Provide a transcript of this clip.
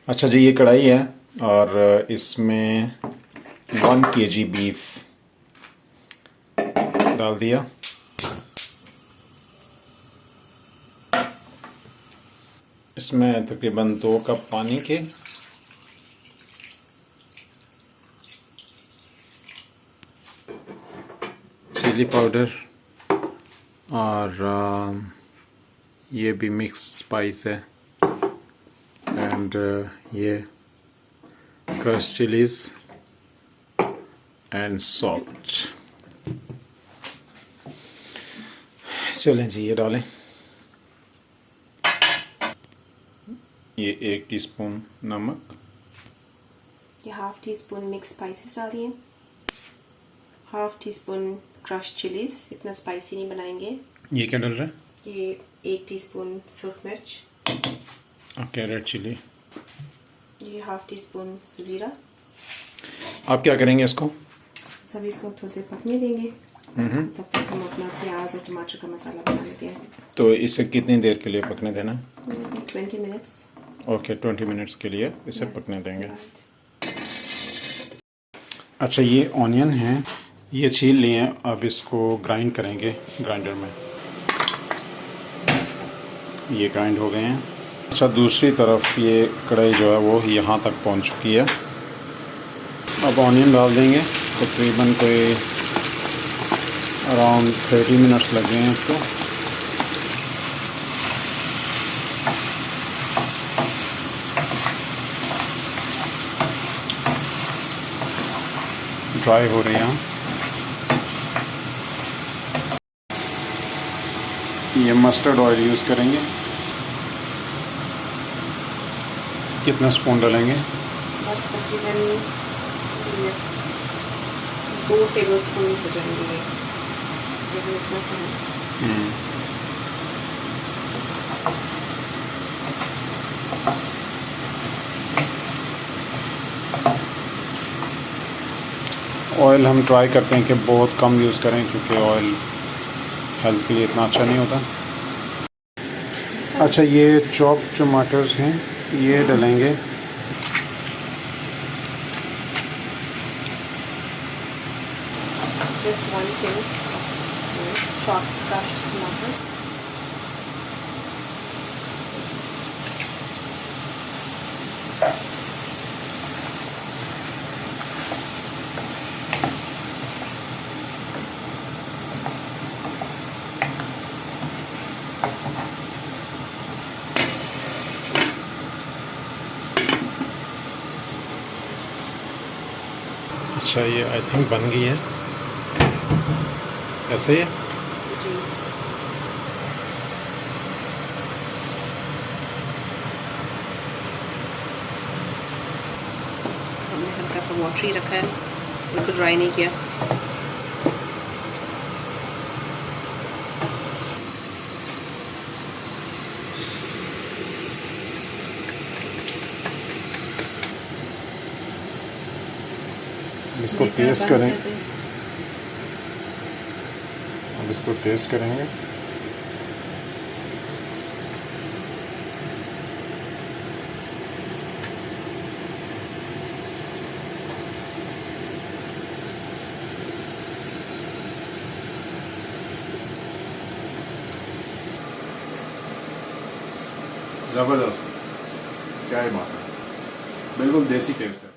अच्छा जी, ये कढ़ाई है और इसमें 1 kg बीफ डाल दिया। इसमें तकरीबन 2 कप पानी के चिली पाउडर और ये भी मिक्स स्पाइस है एंड ये क्रश चिलीज एंड सॉल्ट। चलें जी, ये डालें। ये 1 टीस्पून नमक, ये ½ टीस्पून मिक्स स्पाइसेस डाल दिए, ½ टीस्पून क्रश चिलीज, इतना स्पाइसी नहीं बनाएंगे। ये क्या डल रहा है? ये 1 टीस्पून सुरख मिर्च, ओके, रेड चिली। ये ½ टीस्पून ज़ीरा। आप क्या करेंगे इसको? सभी इसको थोड़ी देर पकने देंगे, तब तक हम अपना प्याज और टमाटर का मसाला बना लेते हैं। तो इसे कितनी देर के लिए पकने देना? 20 मिनट्स। ओके, 20 मिनट्स के लिए इसे पकने देंगे। अच्छा, ये ऑनियन है, ये छील लिए हैं, अब इसको ग्राइंड करेंगे ग्राइंडर में। ये ग्राइंड हो गए हैं। अच्छा, दूसरी तरफ ये कढ़ाई जो है वो यहाँ तक पहुँच चुकी है। अब ऑनियन डाल देंगे, तकरीबन कोई अराउंड 30 मिनट्स लग गए हैं इसको। ड्राई हो रही हैं। ये मस्टर्ड ऑयल यूज़ करेंगे। कितना स्पून डालेंगे? बस तकरीबन 2 टेबलस्पून हो जाएंगे, इतना सा है। ऑयल हम ट्राई करते हैं कि बहुत कम यूज़ करें, क्योंकि ऑयल हेल्थ के लिए इतना अच्छा नहीं होता। अच्छा, ये चॉप टमाटर्स हैं, ये डालेंगे। Just 1 chopped crushed tomato. अच्छा, ये आई थिंक बन गई है, ऐसे ही है। जी, इसको हमने हल्का सा वाटरी रखा है, बिल्कुल ड्राई नहीं किया। इसको टेस्ट करें, अब इसको टेस्ट करेंगे। ज़बरदस्त, क्या ही बात है, बिल्कुल देसी टेस्ट है।